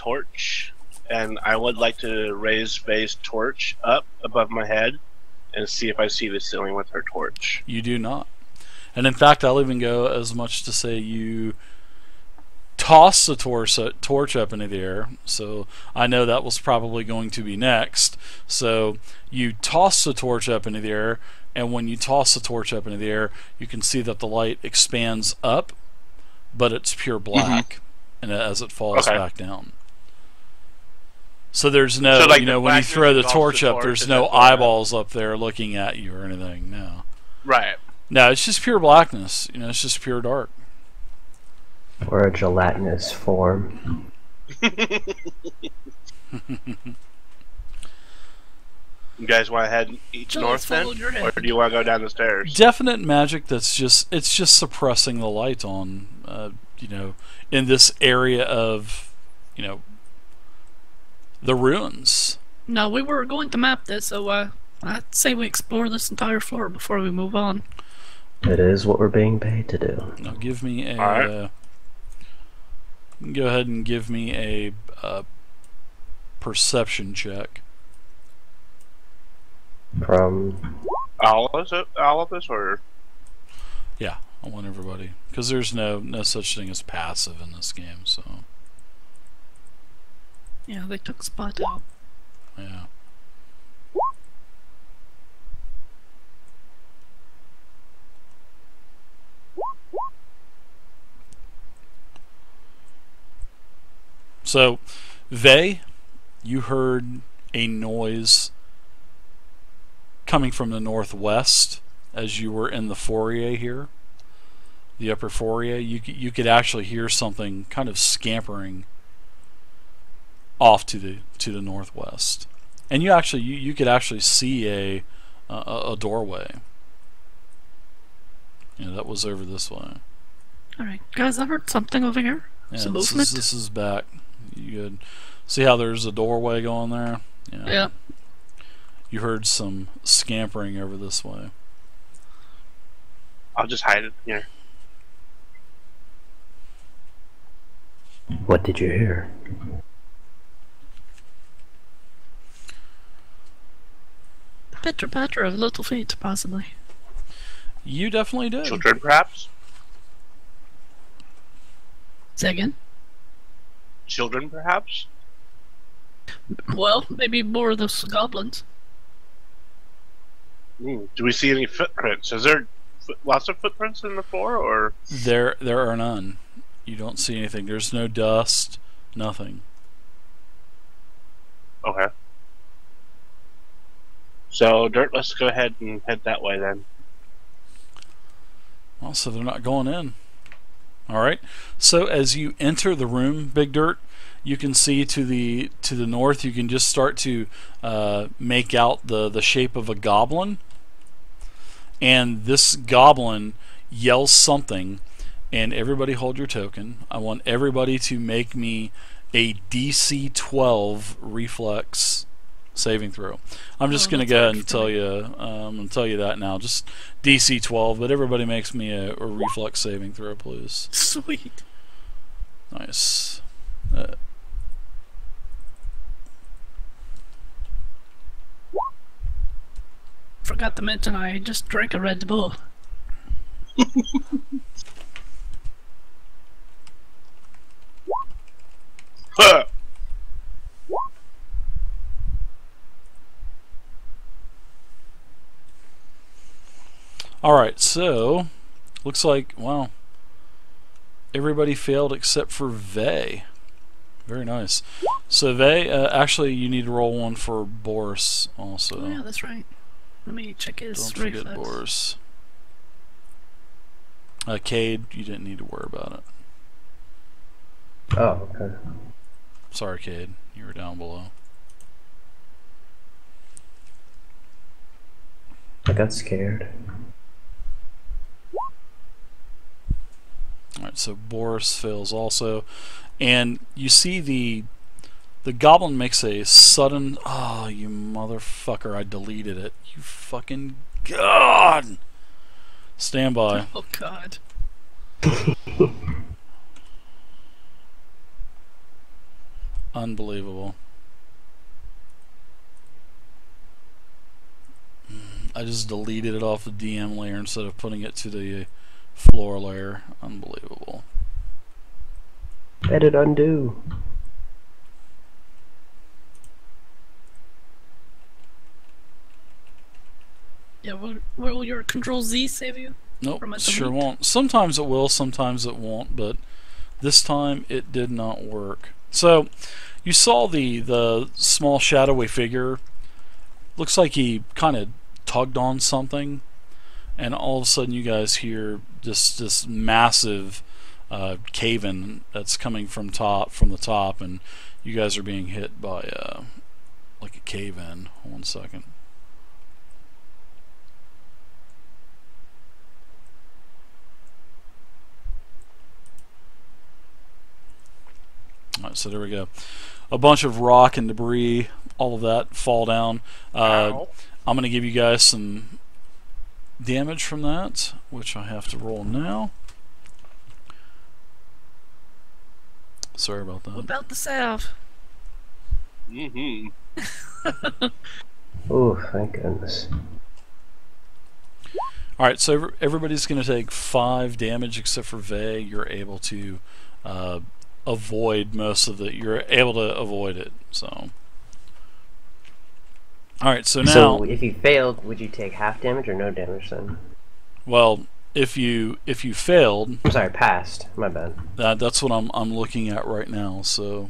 torch, and I would like to raise Vhey's torch up above my head and see if I see the ceiling with her torch. You do not. And in fact, I'll even go as much to say you toss the torch up into the air. So I know that was probably going to be next. So you toss the torch up into the air, and when you toss the torch up into the air, you can see that the light expands up, but it's pure black, and as it falls back down. So there's no, so, like, you know, when you throw the torch up, there's no eyeballs up there looking at you or anything. No. Right. No, it's just pure blackness. You know, it's just pure dark. Or a gelatinous form. You guys want to head each north then, or do you want to go down the stairs? Definite magic. That's just suppressing the light on, you know, in this area of, you know, the ruins. No, we were going to map this, so I'd say we explore this entire floor before we move on. It is what we're being paid to do. Now give me a. Right. Go ahead and give me a perception check. From All of us, or Yeah, I want everybody, because there's no such thing as passive in this game. So Yeah, they took Spot out. yeah. So, Vhey, you heard a noise coming from the northwest as you were in the foyer here, the upper foyer. You could actually hear something kind of scampering off to the northwest, and you could actually see a doorway. You know, that was over this way. All right, guys, I heard something over here. Yeah, Some movement. This is back. You good? See how there's a doorway going there? Yeah. You heard some scampering over this way. I'll just hide it here. what did you hear? The pitter-patter of little feet, possibly. You definitely did. Children, perhaps? Say again? Children, perhaps? Well, maybe more of those goblins. Do we see any footprints? Is there lots of footprints in the floor, or? There are none. You don't see anything. There's no dust. Nothing. Okay. So, Dirt, let's go ahead and head that way then. Well, so they're not going in. Alright. So as you enter the room, BigDirt, you can see to the north, you can just start to make out the shape of a goblin. And this goblin yells something, and everybody hold your token. I want everybody to make me a DC 12 reflex saving throw. I'm just going to go ahead and tell you, I'm going to tell you that now. Just DC 12, but everybody makes me a reflex saving throw, please. Sweet. Nice. Forgot to mention I just drank a Red Bull. Alright, so looks like, well, everybody failed except for Vhey. Very nice. So Vhey, actually you need to roll one for Boris also. Oh yeah, that's right. Let me check his Don't forget reflex. Boris. Cade, you didn't need to worry about it. Oh, okay. Sorry, Cade. You were down below. I got scared. Alright, so Boris fails also. And you see the goblin makes a sudden... Oh, you motherfucker, I deleted it. You fucking god! Stand by. Oh god. Unbelievable. I just deleted it off the DM layer instead of putting it to the floor layer. Unbelievable. Edit undo. Yeah, will your Control Z save you? Nope, From a sure delete? won't. Sometimes it will, sometimes it won't, but this time it did not work. So, you saw the small shadowy figure. Looks like he kind of tugged on something, and all of a sudden you guys hear this massive cave-in that's coming from the top, and you guys are being hit by like a cave-in. Hold on a second. Alright, so there we go. A bunch of rock and debris, all of that fall down. I'm going to give you guys some damage from that, which I have to roll now. Sorry about that. What about the salve? Mm-hmm. Oh, thank goodness. Alright, so everybody's going to take 5 damage except for Vhey. You're able to avoid most of the... You're able to avoid it, so... Alright, so now... So if you failed, would you take half damage or no damage then? Well, if you failed... I'm sorry, passed. My bad. That's what I'm looking at right now, so...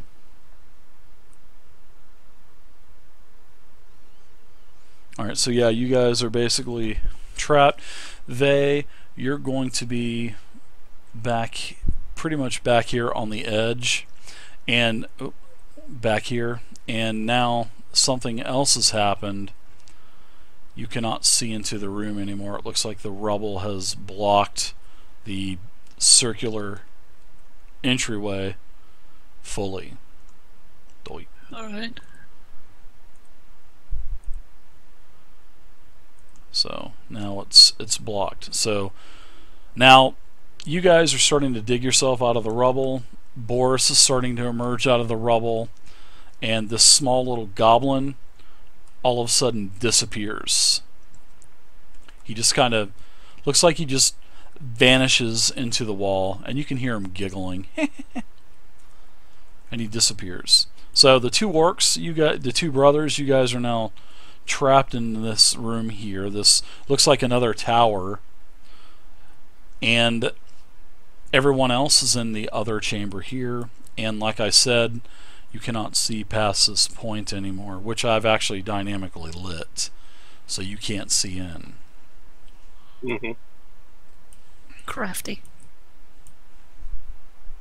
Alright, so yeah, you guys are basically trapped. Vhey, you're going to be back, pretty much back here on the edge, and back here, and now something else has happened. You cannot see into the room anymore. It looks like the rubble has blocked the circular entryway fully. Alright. So now it's blocked. So now you guys are starting to dig yourself out of the rubble. Boris is starting to emerge out of the rubble, and this small little goblin all of a sudden disappears. He just kind of looks like he just vanishes into the wall, and you can hear him giggling. And he disappears. So the two orcs, the two brothers, you guys are now trapped in this room here. This looks like another tower, and everyone else is in the other chamber here, and like I said, you cannot see past this point anymore, which I've actually dynamically lit, so you can't see in. Mm-hmm. Crafty.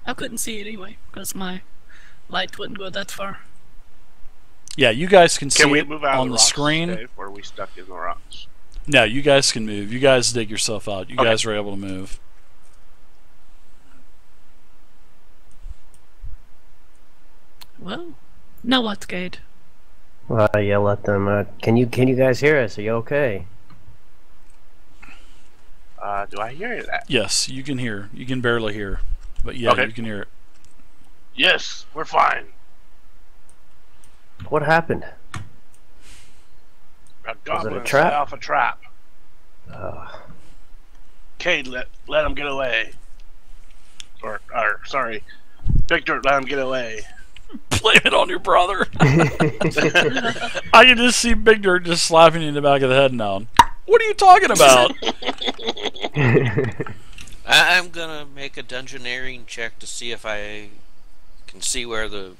I couldn't see it anyway, because my light wouldn't go that far. Yeah, you guys can Can see we it move out on of the rocks, screen. Dave, or are we stuck in the rocks? No, you guys can move. You guys dig yourself out. You Okay. guys are able to move. Well, now what, Gade? Well, I yell at them. Can you guys hear us? Are you okay? Do I hear that? Yes, you can hear. You can barely hear, but yeah, Okay. you can hear it. Yes, we're fine. What happened? A goblin trap? set off a trap. Cade, let him get away. Or sorry, BigDirt, let him get away. Blame it on your brother. I can just see BigDirt just slapping you in the back of the head now. What are you talking about? I'm gonna make a dungeoneering check to see if I can see where the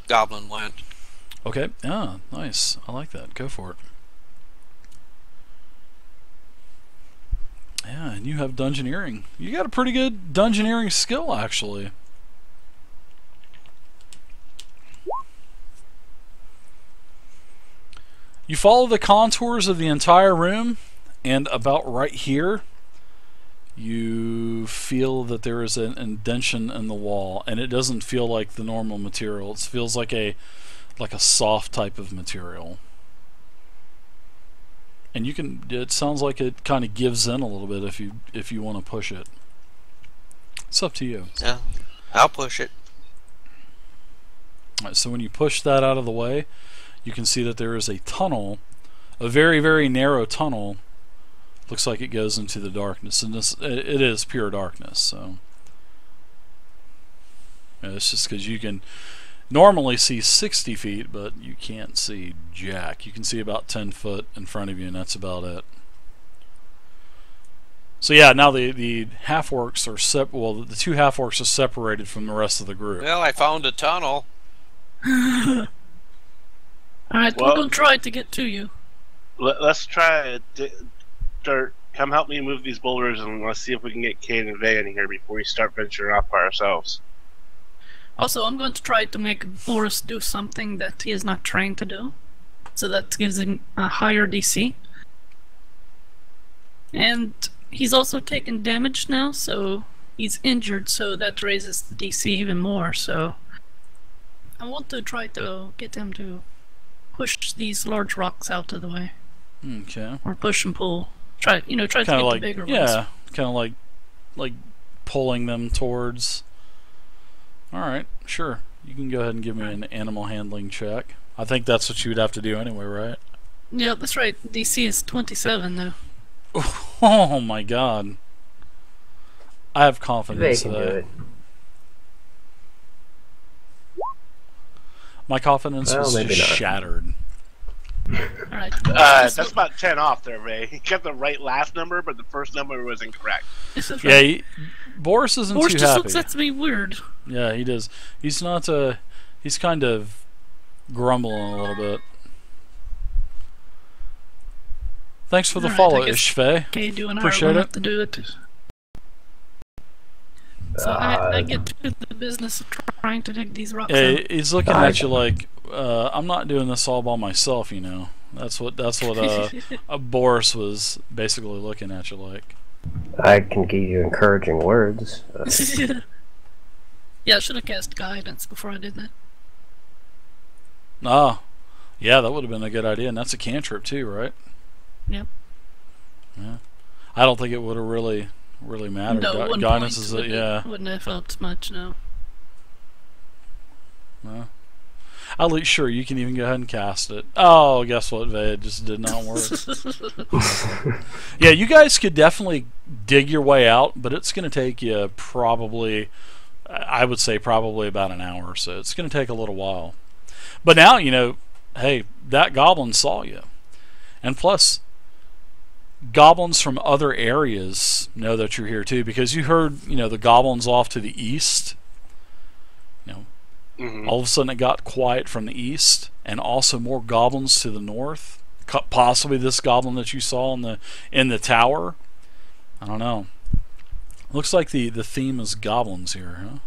goblin went. Okay. Ah, nice. I like that. Go for it. Yeah, and you have dungeoneering. You got a pretty good dungeoneering skill, actually. You follow the contours of the entire room, and about right here, you feel that there is an indention in the wall, and it doesn't feel like the normal material. It feels like a soft type of material. And you can, it sounds like it kind of gives in a little bit if you want to push it. It's up to you. Yeah, I'll push it. Alright, so when you push that out of the way, you can see that there is a tunnel, a very, very narrow tunnel. Looks like it goes into the darkness, and it is pure darkness. So yeah, it's just because you can normally see 60 feet, but you can't see jack. You can see about 10 foot in front of you, and that's about it. So yeah, now the half-orcs are the two half-orcs are separated from the rest of the group. Well, I found a tunnel. Alright, we're gonna try to get to you. Let's try Dirt. Come help me move these boulders, and let's see if we can get Kane and Vhey in here before we start venturing off by ourselves. Also, I'm going to try to make Boris do something that he is not trained to do. So that gives him a higher DC. And he's also taken damage now, so he's injured, so that raises the DC even more. So I want to try to get him to push these large rocks out of the way. Okay. Or push and pull. Try to get the bigger ones. Yeah, kind of like pulling them towards. All right, sure. You can go ahead and give me an animal handling check. I think that's what you would have to do anyway, right? Yeah, that's right. DC is 27 though. Oh my god. I have confidence They can do it. My confidence was maybe just not. shattered. Alright. That's about 10 off there, Vhey. He got the right last number, but the first number was incorrect. Yeah, Boris isn't Boris too just happy. looks at me weird. Yeah, he does. He's not he's kind of grumbling a little bit. Thanks for the Alright, follow, I guess Vhey. Okay, do an hour Appreciate one it. have to do it. So I get to the business of trying to dig these rocks Yeah, out. he's looking at you like, I'm not doing this all by myself, you know. That's what Boris was basically looking at you like. I can give you encouraging words. Yeah, I should have cast guidance before I did that. Ah, yeah, that would have been a good idea, and that's a cantrip too, right? Yep. Yeah. I don't think it would have really mattered. No, one Guidance point is wouldn't, yeah. wouldn't have helped much, no. Well, at least sure you can even go ahead and cast it. Oh, guess what, Vhey? It just did not work. Yeah, you guys could definitely dig your way out, but it's going to take you probably, I would say probably about an hour or so. It's going to take a little while. But now, you know, hey, that goblin saw you. And plus, goblins from other areas know that you're here too, because you heard, you know, the goblins off to the east. You know, all of a sudden it got quiet from the east, and also more goblins to the north. Possibly this goblin that you saw in the tower. I don't know. Looks like the theme is goblins here, huh?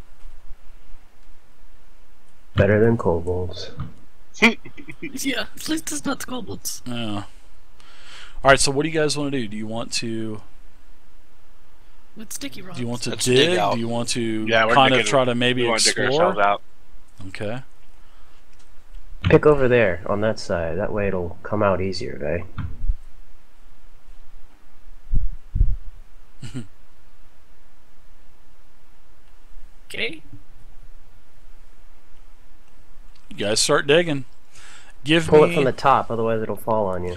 Better than kobolds. Yeah, at least it's not goblins. Yeah. Alright, so what do you guys want to do? Do you want to With sticky rocks. do you want to Let's dig? dig out. Do you want to Yeah, kind of try to maybe we want to dig explore? ourselves out. Okay. Pick over there on that side. That way it'll come out easier, Vhey. Okay. You guys start digging. Pull it from the top, otherwise it'll fall on you.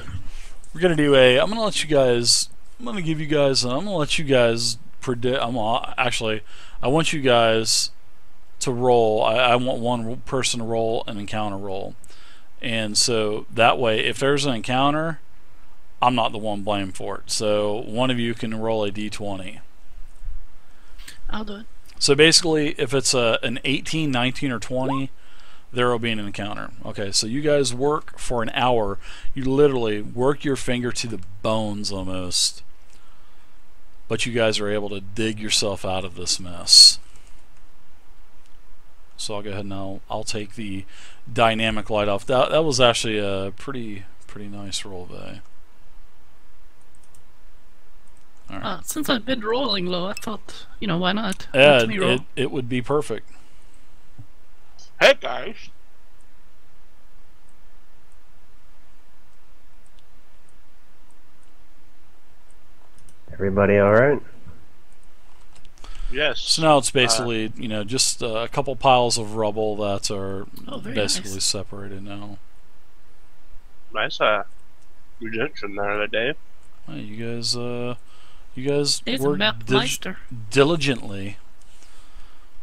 We're gonna do a. I'm gonna let you guys. I'm gonna give you guys. I'm gonna let you guys predict. Actually, I want you guys to roll. I want one person to roll an encounter roll, and so that way, if there's an encounter, I'm not the one blamed for it. So one of you can roll a d20. I'll do it. So basically, if it's an 18, 19, or 20. There will be an encounter. Okay, so you guys work for an hour. You literally work your finger to the bones almost. But you guys are able to dig yourself out of this mess. So I'll go ahead and I'll take the dynamic light off. That was actually a pretty nice roll there. All right. Since I've been rolling low, I thought, you know, why not? Yeah, Let me roll. it would be perfect. Hey guys. Everybody alright? Yes. So now it's basically, just a couple piles of rubble that are very basically nice. separated now. Nice rejection there, Dave. Well, you guys He's a worked map meister. diligently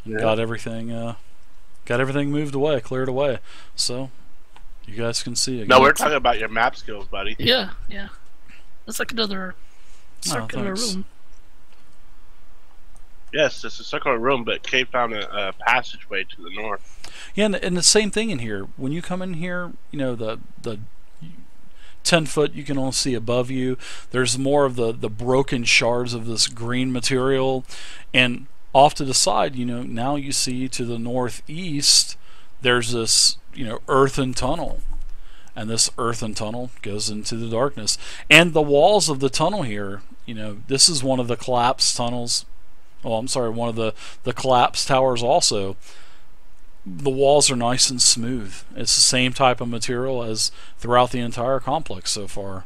and Yeah. got everything moved away, cleared away. So you guys can see again. No, we're talking about your map skills, buddy. Yeah, yeah. It's like another circular thanks. room. Yes, it's a circular room, but Kate found a passageway to the north. Yeah, and the same thing in here. When you come in here, the 10 foot you can only see above you. There's more of the broken shards of this green material, and off to the side, now you see to the northeast there's this earthen tunnel, and this earthen tunnel goes into the darkness. And the walls of the tunnel here, this is one of the collapsed tunnels. Oh, I'm sorry, one of the collapsed towers also. The walls are nice and smooth. It's the same type of material as throughout the entire complex so far.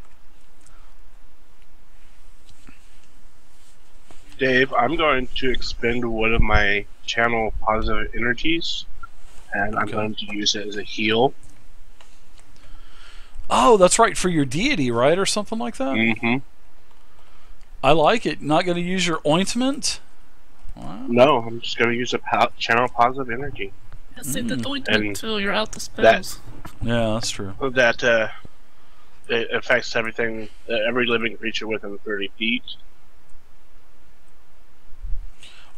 Dave, I'm going to expend one of my channel positive energies, and I'm going to use it as a heal. Oh, that's right, for your deity, right, or something like that? Mm-hmm. I like it. Not going to use your ointment? Wow. No, I'm just going to use a channel positive energy. Yeah, save the ointment And until you're out the spells. Yeah, that's true. That it affects everything, every living creature within 30 feet.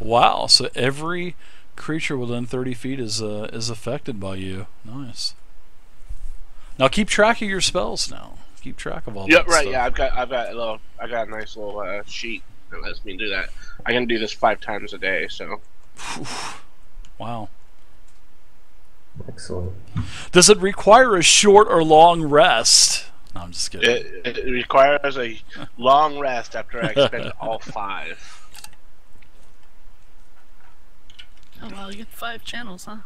Wow, so every creature within 30 feet is affected by you. Nice. Now keep track of your spells now. Keep track of all Yeah, that right. stuff. Yeah, I got a nice little sheet that lets me do that. I can do this 5 times a day. So. Wow. Excellent. Does it require a short or long rest? No, I'm just kidding. It requires a long rest after I expend all 5. Oh wow, you get 5 channels, huh?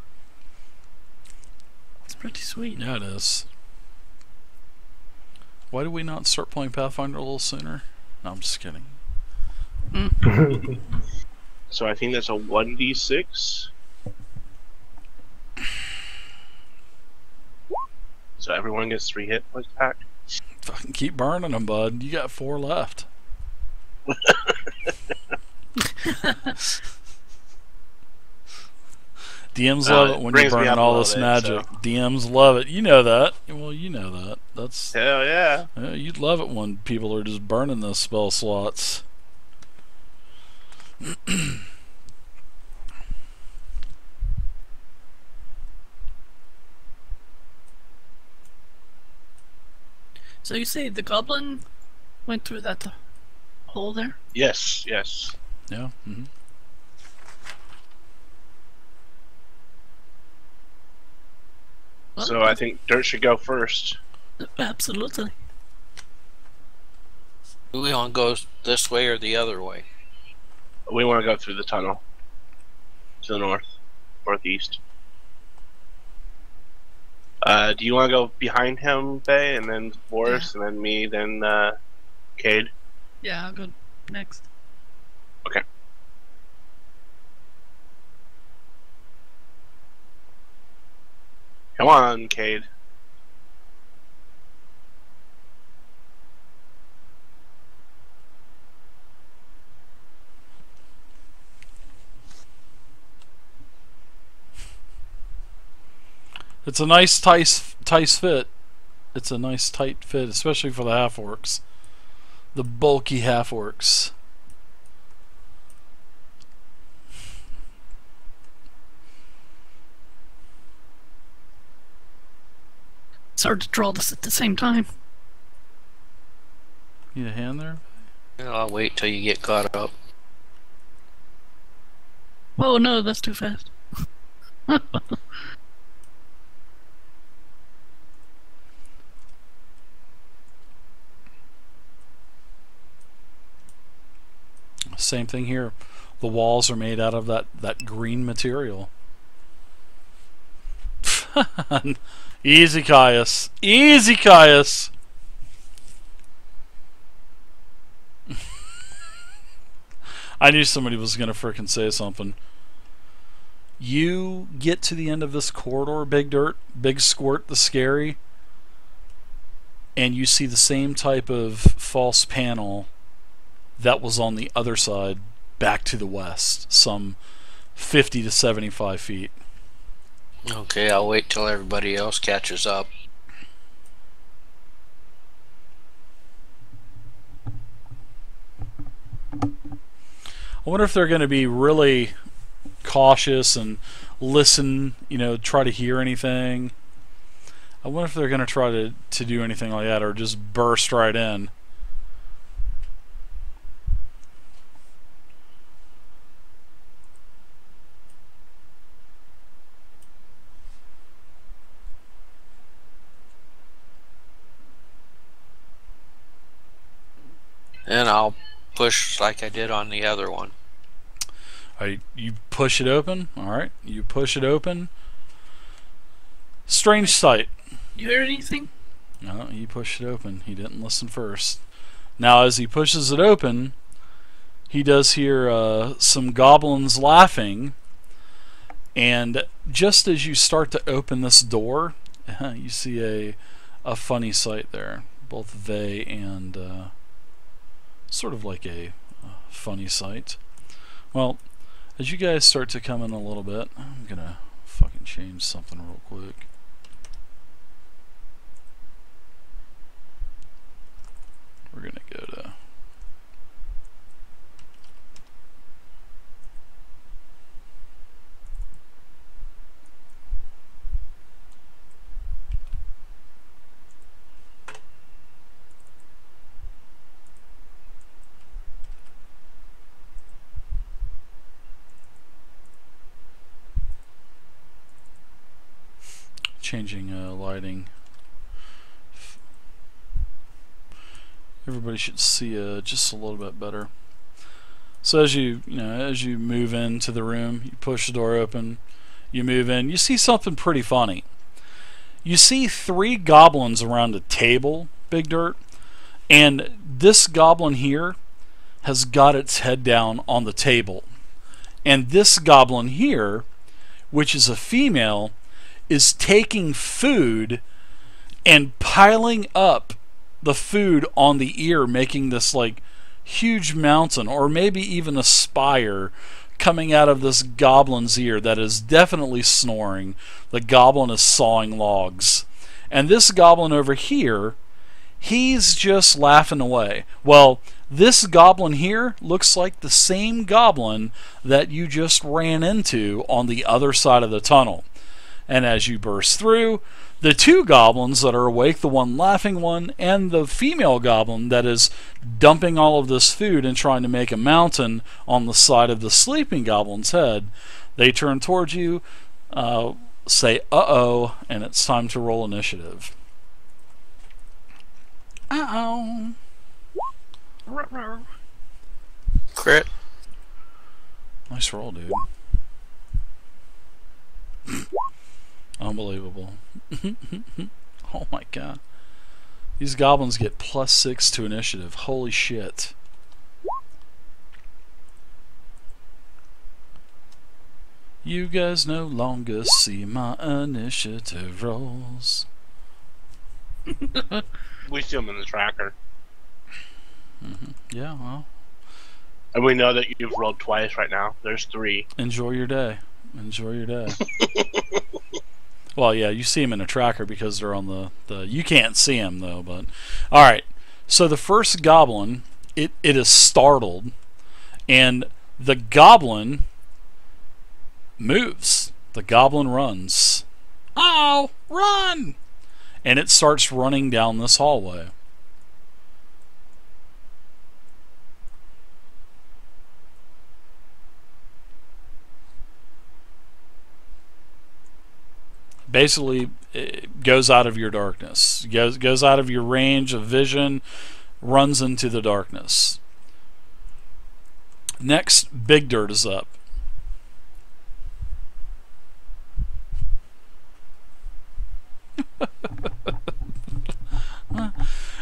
It's pretty sweet. Yeah, it is. Why did we not start playing Pathfinder a little sooner? No, I'm just kidding. So I think that's a 1d6. So everyone gets 3 hit points back. Fucking keep burning them, bud. You got 4 left. DMs love it when you're brings me burning up a all little this bit, magic. so. DMs love it. You know that. Well, you know that. That's Hell yeah. you'd love it when people are just burning those spell slots. So you say the goblin went through that hole there? Yes, yes. Yeah. Well, So I think Dirt should go first. absolutely. Do we want to go this way or the other way? We want to go through the tunnel to the northeast. Do you want to go behind him, Vhey, and then Boris, and then me, then Cade? Yeah, I'll go next. Okay. Come on, Cade. It's a nice tight fit. It's a nice tight fit, especially for the half orcs. The bulky half orcs. It's hard to draw this at the same time. Need a hand there? I'll wait till you get caught up. Oh no, that's too fast. Same thing here. The walls are made out of that green material. Easy, Caius. Easy, Caius. I knew somebody was gonna frickin' say something. You get to the end of this corridor, BigDirt, Big Squirt the Scary, and you see the same type of false panel that was on the other side, back to the west, some 50 to 75 feet. Okay, I'll wait till everybody else catches up. I wonder if they're going to be really cautious and listen, try to hear anything. I wonder if they're going to try to do anything like that or just burst right in. And I'll push like I did on the other one. Alright, you push it open. Alright, you push it open. Strange sight. You hear anything? No, he pushed it open. He didn't listen first. Now, as he pushes it open, he does hear some goblins laughing. And just as you start to open this door, you see a funny sight there. Both Vhey and sort of like a funny sight. Well, as you guys start to come in a little bit, I'm gonna fucking change something real quick. We're gonna go to changing lighting. Everybody should see just a little bit better. So as you move into the room, you push the door open, you move in, you see something pretty funny. You see 3 goblins around a table, BigDirt, and this goblin here has got its head down on the table. And this goblin here, which is a female, is taking food and piling up the food on the ear, making this like huge mountain or maybe even a spire coming out of this goblin's ear that is definitely snoring. The goblin is sawing logs. And this goblin over here, he's just laughing away. Well, this goblin here looks like the same goblin that you just ran into on the other side of the tunnel. And as you burst through, the 2 goblins that are awake, the one laughing one, and the female goblin that is dumping all of this food and trying to make a mountain on the side of the sleeping goblin's head, they turn towards you, say uh-oh, and it's time to roll initiative. Uh-oh. Crit. Nice roll, dude. Unbelievable. Oh my god. These goblins get +6 to initiative. Holy shit. You guys no longer see my initiative rolls. We see them in the tracker. Yeah, well. And we know that you've rolled twice right now. There's 3. Enjoy your day. Enjoy your day. Well, yeah, you see them in a tracker because they're on the you can't see them though, but alright. So the first goblin, it is startled, and the goblin moves. The goblin runs. Oh, run! And it starts running down this hallway. Basically, it goes out of your darkness. Goes out of your range of vision, runs into the darkness. Next, BigDirt is up.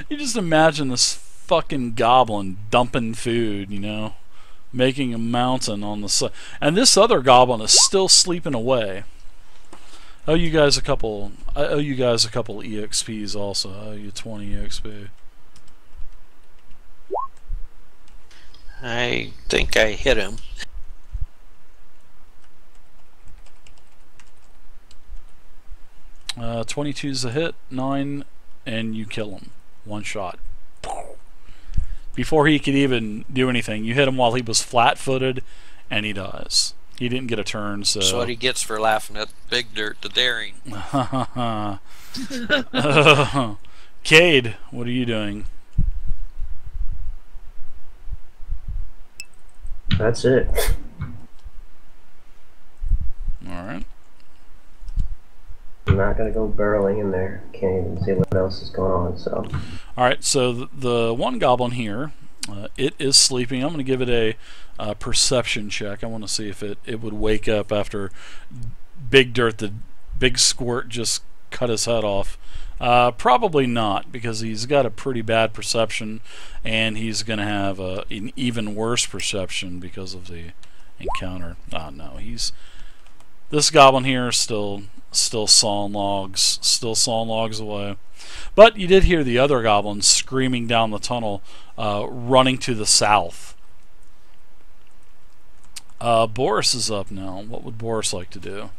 You just imagine this fucking goblin dumping food, making a mountain on the side. And this other goblin is still sleeping away. I owe you guys a couple EXPs also. I owe you 20 EXP. I think I hit him. Uh, 22's a hit, 9, and you kill him. One shot. Before he could even do anything, you hit him while he was flat-footed, and he dies. He didn't get a turn, so... That's what he gets for laughing at BigDirt the Daring. Cade, what are you doing? That's it. Alright. I'm not gonna go burrowing in there. Can't even see what else is going on, so... Alright, so the one goblin here, it is sleeping. I'm going to give it a perception check. I want to see if it would wake up after BigDirt, the big squirt, just cut his head off. Probably not, because he's got a pretty bad perception, and he's going to have an even worse perception because of the encounter. No, this goblin here is still sawing logs away. But you did hear the other goblins screaming down the tunnel, running to the south. Boris is up now. What would Boris like to do?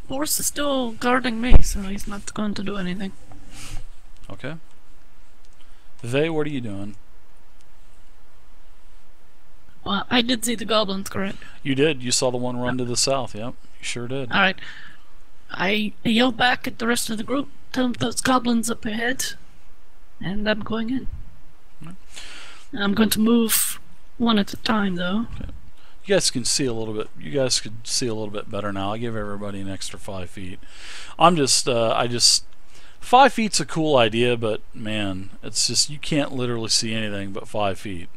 Boris is still guarding me, so he's not going to do anything. Okay. Vhey, what are you doing? Well, I did see the goblins, correct? You did. You saw the one run to the south. Yep, you sure did. Alright. I yell back at the rest of the group, tell them those goblins up ahead, and I'm going in. I'm going to move one at a time, though. Okay. You guys can see a little bit. You guys could see a little bit better now. I give everybody an extra 5 feet. I just 5 feet's a cool idea, but man, it's just you can't literally see anything but 5 feet.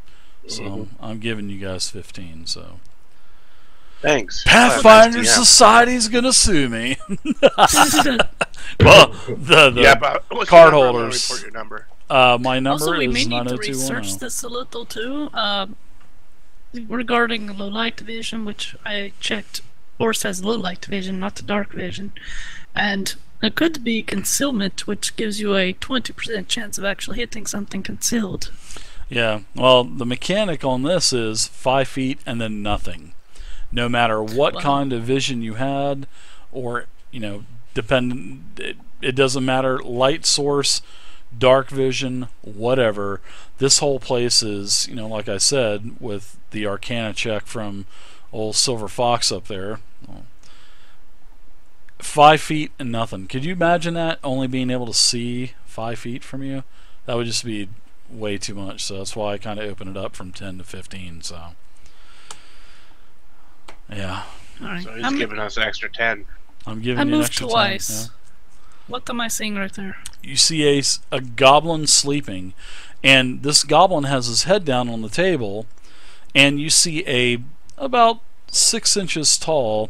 So I'm giving you guys 15. So Thanks. Pathfinder Society's gonna sue me. Well, the card holders. Report your number. My number also, we is may need to 90210. research this a little too. Regarding low light vision, which I checked, Boris has low light vision, not the dark vision, and it could be concealment, which gives you a 20% chance of actually hitting something concealed. Yeah, well, the mechanic on this is 5 feet and then nothing. No matter what kind of vision you had, or, it doesn't matter, light source, dark vision, whatever. This whole place is, like I said, with the Arcana check from old Silver Fox up there, 5 feet and nothing. Could you imagine that, only being able to see 5 feet from you? That would just be way too much, so that's why I kind of opened it up from 10 to 15, so yeah. Alright. So he's giving us an extra 10. I'm giving you an extra 10. Twice. Yeah. What am I seeing right there? You see a goblin sleeping, and this goblin has his head down on the table, and you see about 6 inches tall,